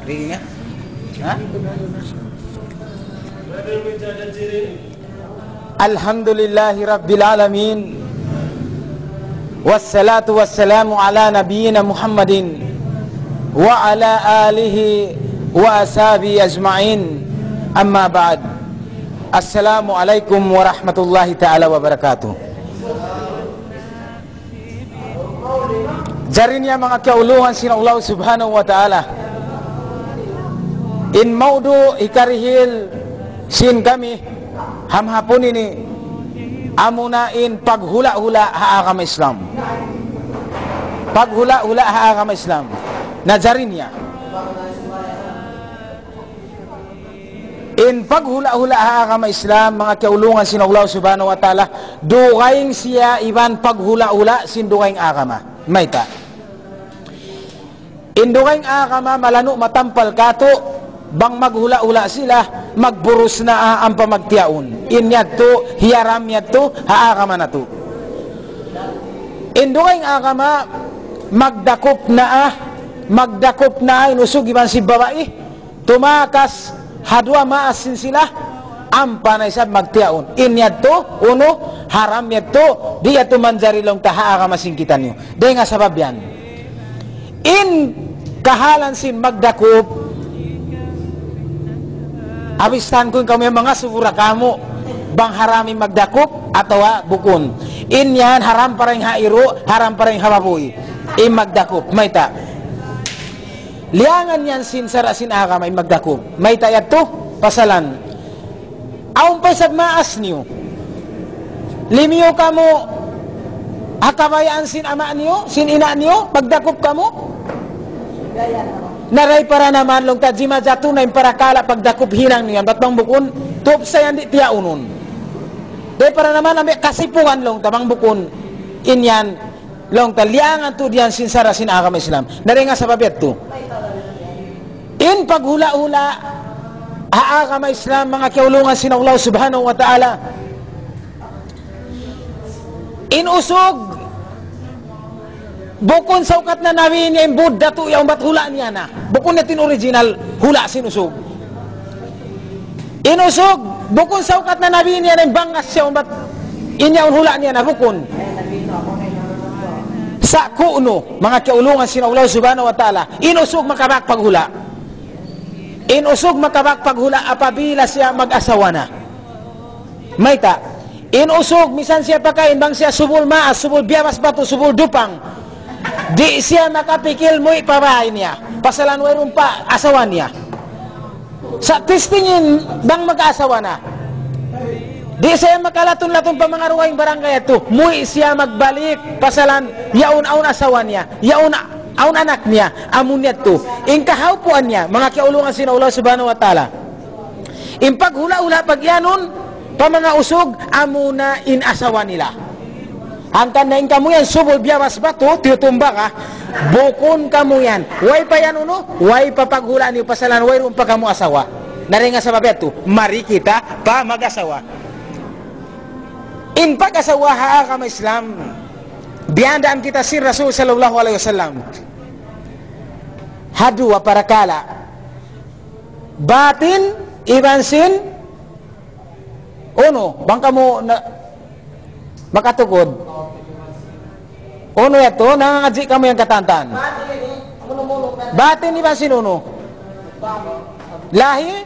Rigi nga? Ha? Alhamdulillahi Rabbil Alamin. Wassalatu wassalamu ala nabiyyina Muhammadin wa ala alihi wa ashabihi ajma'in. Amma ba'd. Assalamualaikum warahmatullahi ta'ala wabarakatuh. Jari niya mga kauluhan sina Allah subhanahu wa ta'ala. In maudu ikarihil sin kami hamhapon ini amunain paghula-hula haagama Islam. Paghula-hula haagama Islam. Najarin niya. In paghula-hula haagama Islam, mga kaulungan sin Allah subhanahu wa ta'ala, dugaing siya iban paghula-hula sin dugaing agama. Mayta. In dugaing agama malano matampal kato, bang maghula-hula sila, magburus na ang pamagtiaon. Inyad to, hiyaram yad to, haagama na to. In dugaing agama, magdakop na inusog iban si babae, tumakas, hadwa maasin sila, ang panay sa magtiaon. Inyad to, uno, haram yad to, di yato manjarilong tahaagama singkitan nyo. Di nga sabab yan. In kahalan sin magdakop, abistan ko kami mga sugura kamo bang harami magdakop atau bukun. Inyan haram parang hairo, haram parang hababoy. Magdakop, mayta. Liangan yan sin sarasin agama magdakop. Mayta yato pasalan. Aun pa sa maas niyo. Limiyo kamo akabayaan sin ama niyo, sin ina niyo, magdakop kamo. Naray para naman long tajima jatu na para kala pagdakop hinang niyan bat bang bukun top sayan di tiya unon. Day para naman ambe kasipuan long tabang bukun inyan long taliangan tu diyan sinsara sin agama Islam. Naray nga sabab yato. In paghula-hula agama Islam mga kaulungan sin Allah subhanahu wa ta'ala. In usog bukon sa ukat na namin niya yung Buddha to yung ba't hula niya na bukon natin original hula sinusog inusog bukon sa ukat na namin niya yung bangas siya yung ba't inyang hula niya na bukon sa kuno mga kaulungan sinawlaw subhanahu wa ta'ala inusog makabak paghula inusog makabak paghula apabila siya mag-asawa na mayta inusog misan siya pakain bang siya subul maas subul biyamas bato subul dupang di siya makapikil mo ipabahay niya pasalan wayron pa asawa niya sa testingin bang mag-asawa na di siya makalaton-laton pa mga ruwayang barangay ito muy siya magbalik pasalan yaon-aon asawa niya yaon anak niya amun niya ito ingkahawpuan niya mga kiaulungan sin Allah subhanahu wa ta'ala impag-hula-hula pagyanon pa mga usog amuna in asawa nila hangkan na kamu yan subol biyawas bato tiutumba ka bukon kamu yan way pa yan uno way pa paghula niyo pasalan way rum pa kamu asawa naringa sa babeto mari kita pa mag-asawa in pag-asawa haagama Islam biandaan kita si Rasul sallallahu alaihi wasallam hadwa para kala batin ibansin uno bang kamu na makatukod uno yato nangangadji kamo yung katantan batin ni ba sinuno lahi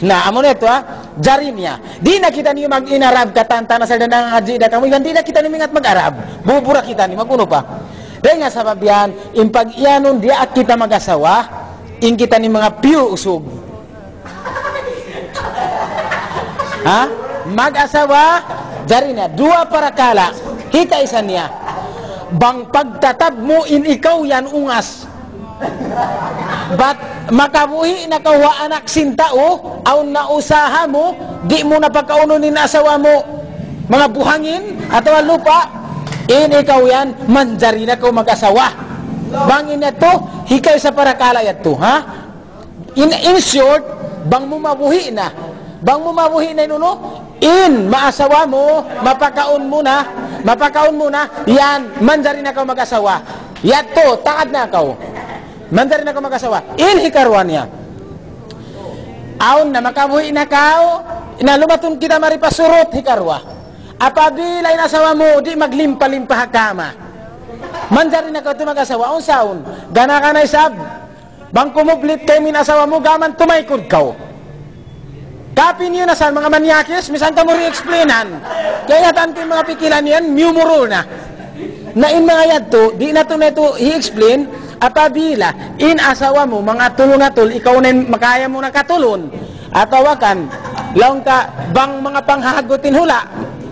na amo neto jarim niya di na kita niyo mag-inarab katantan na sa nangangadji da kamo di na kita ni mingat mag-arab bubura kita ni maguno pa dahil nga sabab yan impag iyanon dia at kita mag-asawa in kita ni mga pure usog ha mag-asawa jari niya, dua para kala kita isa niya bang pagtatab mo in ikaw yan ungas bat makabuhi na kawa anak sintao aw nausaha mo di mo na pagkaununin asawa mo mga buhangin atau lupa in ikaw yan manjari na kaw mag-asawa bang ina to hikay sa para kala yato ha in short bang mo mabuhi na nuno in maasawa mo mapakaon mo na yan manjari na kaw mag-asawa yato taad na kaw Mandari na ko mag-asawa. In hikarwa niya. Aon na makabuhi na kao, na lumatun kita maripasurot hikarwa. Apabila inasawa mo, di maglimpa-limpa hakama. Mandari na ko ito mag-asawa. Aon saon, gana ka na isab. Bang kumublit kay minasawa mo, gaman tumaykod kao. Kapin yun na sa mga manyakis, misan ka mo re-explainan. Kaya tan ko yung mga pikilan yan, mumuro na. Na in mga yadto, di na ito na ito i-explain, apabila in asawa mo, mga tulong-atul, ikaw na makaya mo na katulon. At tawakan, laong ka, bang mga panghahagutin hula,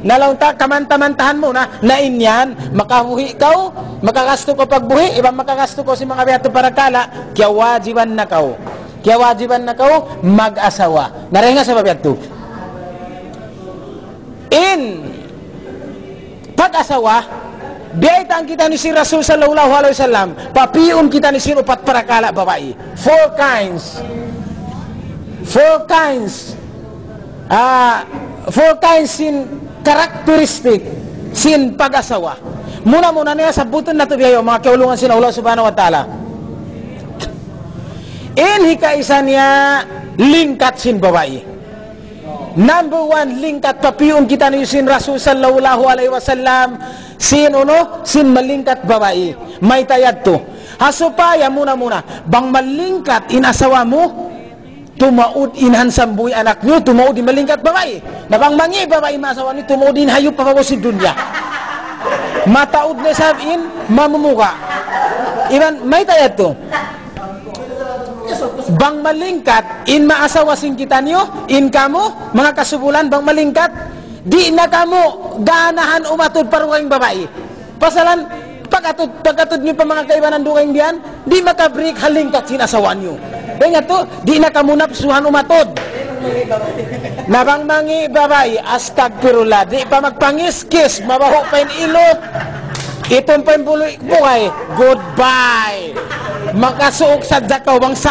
na laong ta, kamantamantahan mo na inyan, makahuhi ikaw, makakasto ko pagbuhi, ibang makakasto ko si mga biyato para kala, kaya wajiban na kau. Kaya wajiban na kau mag-asawa. Narenga sa babiat to. In pag-asawa, biyaitan kita ni si Rasul sallallahu alaihi wasallam, papiun kita ni si upat parakala babae. Four kinds. Four kinds in characteristic sin pag-asawa. Muna niya sabuton na to biyayo mga kaulungan sin Allah subhanahu wa ta'ala. In hikaisa niya lingkat sin babae. Number one, lingkat papiun kita ni sin Rasul sallallahu alaihi wasallam sin malingkat babae. May tayad to. Hasupaya muna bang malingkat inasawa mo, tumaud inhansam buhay anak nyo, tumaud in malingkat babae. Nabang mangi babae masawa ni tumaud in hayop papago si dunya. Mataud na sabin mamumuka. Iban may tayad to. Bang malingkat, in maasawa sing kita nyo, in kamo, mga kasubulan, bang malingkat, di na kamo ganahan umatod paruwing babae. Pasalan, pagkatod nyo pa mga kaibanan duwing diyan, di makabrik halingkat sinasawa nyo. Kaya nga to, di na kamo napsuhan umatod. Nabang mangi babae, astagfirullah, di pa magpangiskis, mabaho pa yung ilot. Itong pa yung buhay, goodbye. Makasuok sa dakaw bang sa